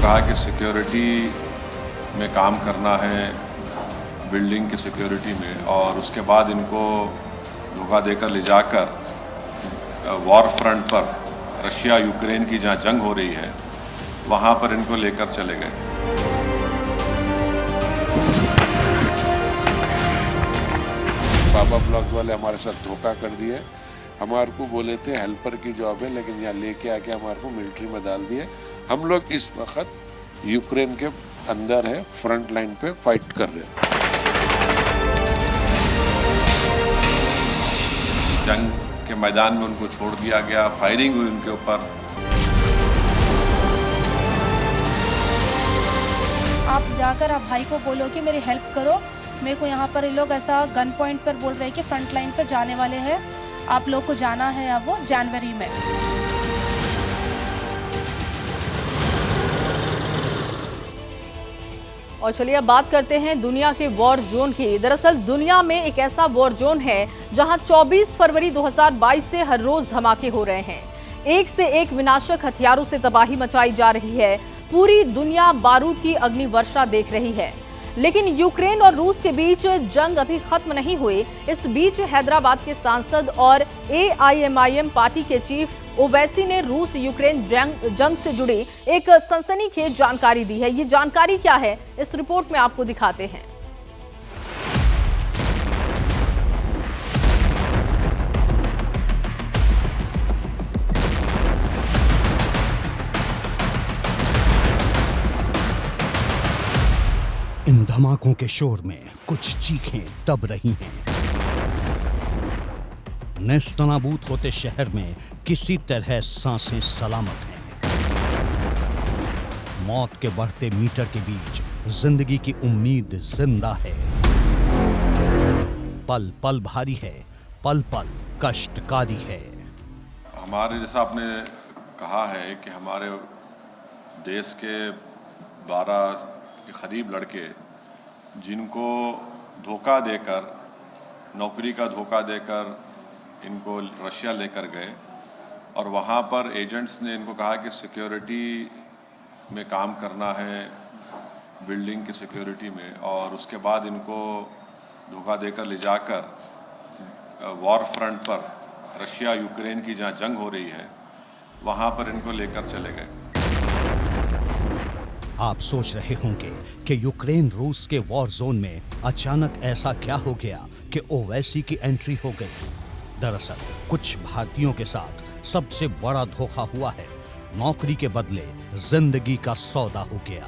कहा कि सिक्योरिटी में काम करना है, बिल्डिंग की सिक्योरिटी में, और उसके बाद इनको धोखा देकर ले जाकर वॉर फ्रंट पर रशिया यूक्रेन की जहां जंग हो रही है वहां पर इनको लेकर चले गए। बाबा ब्लॉग्स वाले हमारे साथ धोखा कर दिए। हमारे को बोले थे हेल्पर की जॉब है, लेकिन यहाँ लेके आके हमारे को मिलिट्री में डाल दिए। हम लोग इस वक्त यूक्रेन के अंदर है, फ्रंट लाइन पे फाइट कर रहे हैं। जंग के मैदान में उनको छोड़ दिया गया, फायरिंग हुई उनके ऊपर। आप जाकर आप भाई को बोलो कि मेरी हेल्प करो, मेरे को यहाँ पर ये लोग ऐसा गन पॉइंट पर बोल रहे हैं कि फ्रंट लाइन पर जाने वाले हैं, आप लोग को जाना है अब वो जनवरी में। और चलिए अब बात करते हैं दुनिया के वॉर जोन की। दरअसल दुनिया में एक ऐसा वॉर जोन है जहां 24 फरवरी 2022 से हर रोज धमाके हो रहे हैं। एक से एक विनाशक हथियारों से तबाही मचाई जा रही है। पूरी दुनिया बारूद की अग्नि वर्षा देख रही है। लेकिन यूक्रेन और रूस के बीच जंग अभी खत्म नहीं हुई। इस बीच हैदराबाद के सांसद और AIMIM पार्टी के चीफ ओवैसी ने रूस यूक्रेन जंग से जुड़ी एक सनसनीखेज जानकारी दी है। ये जानकारी क्या है, इस रिपोर्ट में आपको दिखाते हैं। इन धमाकों के शोर में कुछ चीखें दब रही हैं। नेस्तनाबूद होते शहर में किसी तरह सांसें सलामत हैं। मौत के बढ़ते मीटर के बीच जिंदगी की उम्मीद जिंदा है। पल पल भारी है, पल पल कष्टकारी है। हमारे जैसा आपने कहा है कि हमारे देश के 12 के करीब लड़के जिनको धोखा देकर, नौकरी का धोखा देकर इनको रशिया लेकर गए, और वहाँ पर एजेंट्स ने इनको कहा कि सिक्योरिटी में काम करना है, बिल्डिंग की सिक्योरिटी में, और उसके बाद इनको धोखा देकर ले जाकर वॉर फ्रंट पर रशिया यूक्रेन की जहाँ जंग हो रही है वहाँ पर इनको लेकर चले गए। आप सोच रहे होंगे कि यूक्रेन रूस के वॉर जोन में अचानक ऐसा क्या हो गया कि ओवैसी की एंट्री हो गई। दरअसल कुछ भारतीयों के साथ सबसे बड़ा धोखा हुआ है। नौकरी के बदले जिंदगी का सौदा हो गया।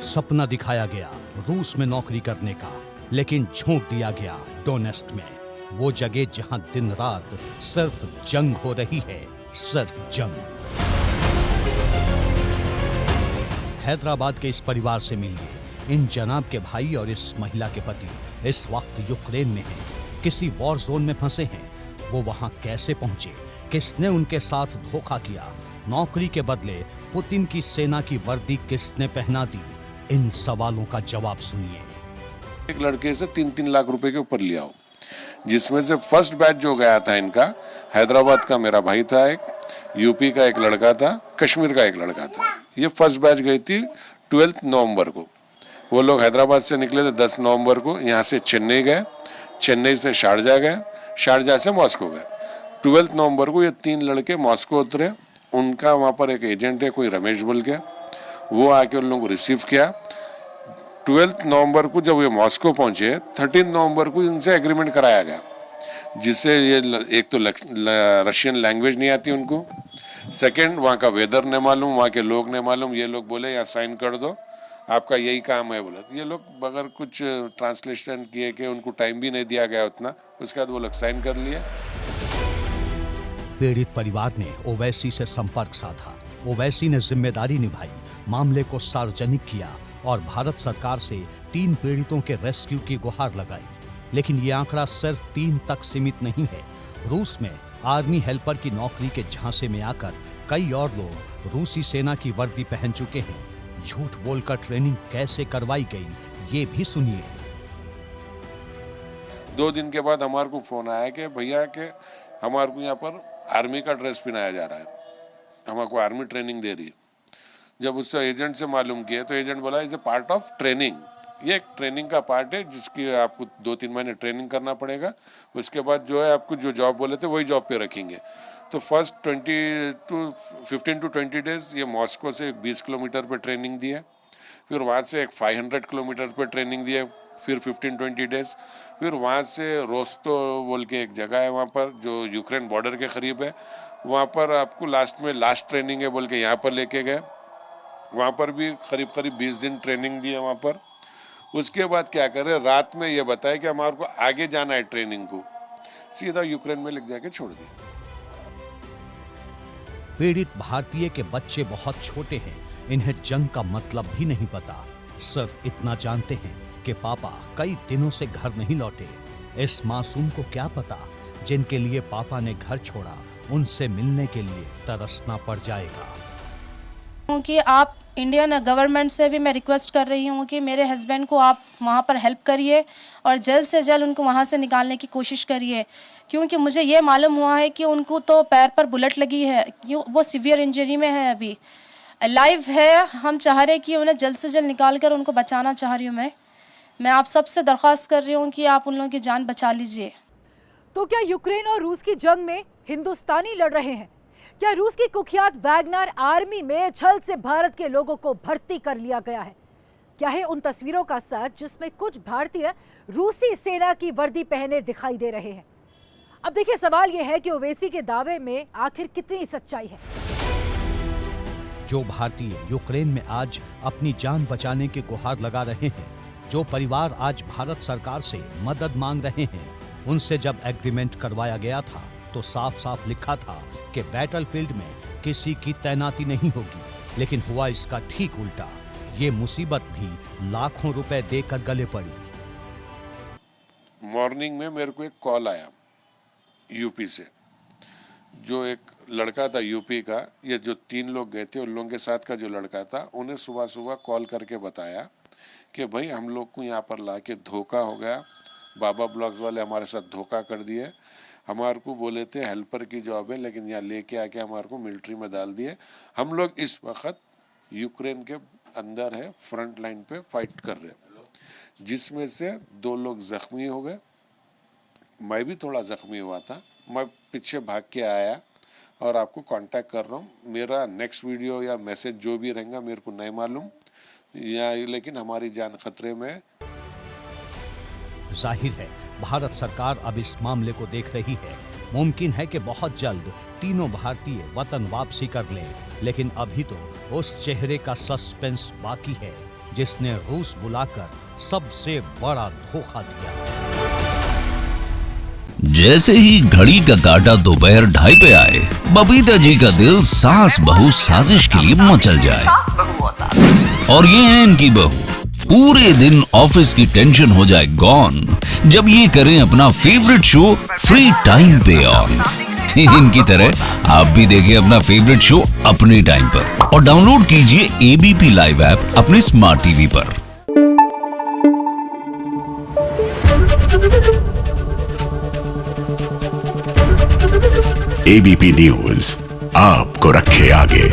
सपना दिखाया गया रूस में नौकरी करने का, लेकिन झोंक दिया गया डोनेस्क में, वो जगह जहां दिन रात सिर्फ जंग हो रही है, सिर्फ जंग। हैदराबाद के इस परिवार से मिलिए। इन जनाब के भाई और इस महिला के पति इस वक्त यूक्रेन में हैं, किसी वॉर जोन में फंसे हैं। वो वहां कैसे पहुंचे, किसने उनके साथ धोखा किया, नौकरी के बदले पुतिन की सेना की वर्दी किसने पहना दी, इन सवालों का जवाब सुनिए। एक लड़के से 3-3 लाख रुपए के ऊपर लिया, जिसमें से फर्स्ट बैच जो गया था इनका, हैदराबाद का मेरा भाई था, एक यूपी का एक लड़का था, कश्मीर का एक लड़का था। ये फर्स्ट बैच गई थी 12 नवंबर को। वो लोग हैदराबाद से निकले थे 10 नवंबर को, यहाँ से चेन्नई गए, चेन्नई से शारजा गए, शारजा से मॉस्को गए। 12 नवंबर को ये 3 लड़के मॉस्को उतरे। उनका वहाँ पर एक एजेंट है, कोई रमेश बोल के, वो आके उन लोगों को रिसीव किया। 12 नवंबर को जब ये मॉस्को पहुंचे, 13 नवंबर को इनसे एग्रीमेंट कराया गया, जिससे ये एक तो रशियन लैंग्वेज नहीं आती उनको, सेकंड वहाँ का वेदर नहीं मालूम, वहाँ के लोग नहीं मालूम। ये लोग बोले यहाँ साइन कर दो, आपका यही काम है बोला। ये लोग बगैर कुछ ट्रांसलेशन किए कि उनको टाइम भी नहीं दिया गया उतना, उसके बाद वो लोग साइन कर लिए। पीड़ित परिवार ने ओवैसी से संपर्क साधा। ओवैसी ने जिम्मेदारी निभाई, मामले को सार्वजनिक किया और भारत सरकार से 3 पीड़ितों के रेस्क्यू की गुहार लगाई। लेकिन ये आंकड़ा सिर्फ 3 तक सीमित नहीं है। रूस में आर्मी हेल्पर की नौकरी के झांसे में आकर कई और लोग रूसी सेना की वर्दी पहन चुके हैं। झूठ बोलकर ट्रेनिंग कैसे करवाई गई, ये भी सुनिए। 2 दिन के बाद हमारे को फोन आया कि भैया के हमारे को यहाँ पर आर्मी का ड्रेस पहनाया जा रहा है, हमारे को आर्मी ट्रेनिंग दे रही है। जब उससे एजेंट से मालूम किया तो एजेंट बोला is a part of training, ये एक ट्रेनिंग का पार्ट है जिसकी आपको 2-3 महीने ट्रेनिंग करना पड़ेगा, उसके बाद जो है आपको जो जॉब बोले थे वही जॉब पे रखेंगे। तो फर्स्ट 15 to 20 डेज ये मॉस्को से 20 किलोमीटर पे ट्रेनिंग दी है, फिर वहाँ से एक 500 किलोमीटर पे ट्रेनिंग दी है, फिर 15-20 डेज, फिर वहाँ से रोस्टो बोल के एक जगह है वहाँ पर जो यूक्रेन बॉर्डर के करीब है, वहाँ पर आपको लास्ट ट्रेनिंग है बोल के यहाँ पर लेके गए, वहाँ पर भी करीब 20 दिन ट्रेनिंग दी है वहाँ पर। उसके बाद क्या करे, रात में ये बताया कि हमारे को आगे जाना है ट्रेनिंग को, सीधा यूक्रेन में लेके जाके छोड़ दिया। पीड़ित भारतीय के बच्चे बहुत छोटे हैं, इन्हें जंग का मतलब भी नहीं पता, सिर्फ इतना जानते हैं कि पापा कई दिनों से घर नहीं लौटे। इस मासूम को क्या पता जिनके लिए पापा ने घर छोड़ा उनसे मिलने के लिए तरसना पड़ जाएगा। कि आप इंडियन गवर्नमेंट से भी मैं रिक्वेस्ट कर रही हूँ कि मेरे हस्बैंड को आप वहाँ पर हेल्प करिए और जल्द से जल्द उनको वहाँ से निकालने की कोशिश करिए, क्योंकि मुझे ये मालूम हुआ है कि उनको तो पैर पर बुलेट लगी है, क्यों वो सीवियर इंजरी में है, अभी लाइव है। हम चाह रहे हैं कि उन्हें जल्द से जल्द निकाल कर उनको बचाना चाह रही हूँ। मैं आप सबसे दरख्वास्त कर रही हूँ कि आप उन लोगों की जान बचा लीजिए। तो क्या यूक्रेन और रूस की जंग में हिंदुस्तानी लड़ रहे हैं? क्या रूस की कुख्यात वैगनर आर्मी में छल से भारत के लोगों को भर्ती कर लिया गया है? क्या है उन तस्वीरों का सच जिसमें कुछ भारतीय रूसी सेना की वर्दी पहने दिखाई दे रहे हैं? अब देखिए, सवाल यह है कि ओवैसी के दावे में आखिर कितनी सच्चाई है। जो भारतीय यूक्रेन में आज अपनी जान बचाने की गुहार लगा रहे हैं, जो परिवार आज भारत सरकार से मदद मांग रहे हैं, उनसे जब एग्रीमेंट करवाया गया था तो साफ साफ लिखा था कि बैटलफील्ड में किसी की तैनाती नहीं होगी, लेकिन हुआ इसका ठीक उल्टा। ये मुसीबत भी लाखों रुपए देकर गले पड़ी। मॉर्निंग में मेरे को एक कॉल आया यूपी से, जो एक लड़का था यूपी का, ये जो 3 लोग गए थे उन लोगों के साथ का जो लड़का था, उन्हें सुबह सुबह कॉल करके बताया कि भाई हम लोग को यहाँ पर ला के धोखा हो गया, बाबा ब्लॉग्स वाले हमारे साथ धोखा कर दिए, हमारे को बोले थे हेल्पर की जॉब है, लेकिन यहाँ लेके आके हमारे को मिलिट्री में डाल दिए। हम लोग इस वक्त यूक्रेन के अंदर है, फ्रंट लाइन पे फाइट कर रहे हैं, जिसमें से 2 लोग जख्मी हो गए, मैं भी थोड़ा जख्मी हुआ था। मैं पीछे भाग के आया और आपको कांटेक्ट कर रहा हूँ। मेरा नेक्स्ट वीडियो या मैसेज जो भी रहेगा मेरे को नहीं मालूम, या लेकिन हमारी जान खतरे में है। जाहिर है भारत सरकार अब इस मामले को देख रही है। मुमकिन है कि बहुत जल्द तीनों भारतीय वतन वापसी कर लें, लेकिन अभी तो उस चेहरे का सस्पेंस बाकी है जिसने रूस बुलाकर सबसे बड़ा धोखा दिया। जैसे ही घड़ी का काटा दोपहर 2:30 पे आए, बबीता जी का दिल सास बहू साजिश के लिए मचल जाए। और ये है इनकी बहू, पूरे दिन ऑफिस की टेंशन हो जाए गॉन जब ये करें अपना फेवरेट शो फ्री टाइम पे ऑन। इनकी तरह आप भी देखिए अपना फेवरेट शो अपने टाइम पर और डाउनलोड कीजिए एबीपी लाइव ऐप अपने स्मार्ट टीवी पर। एबीपी न्यूज आपको रखे आगे।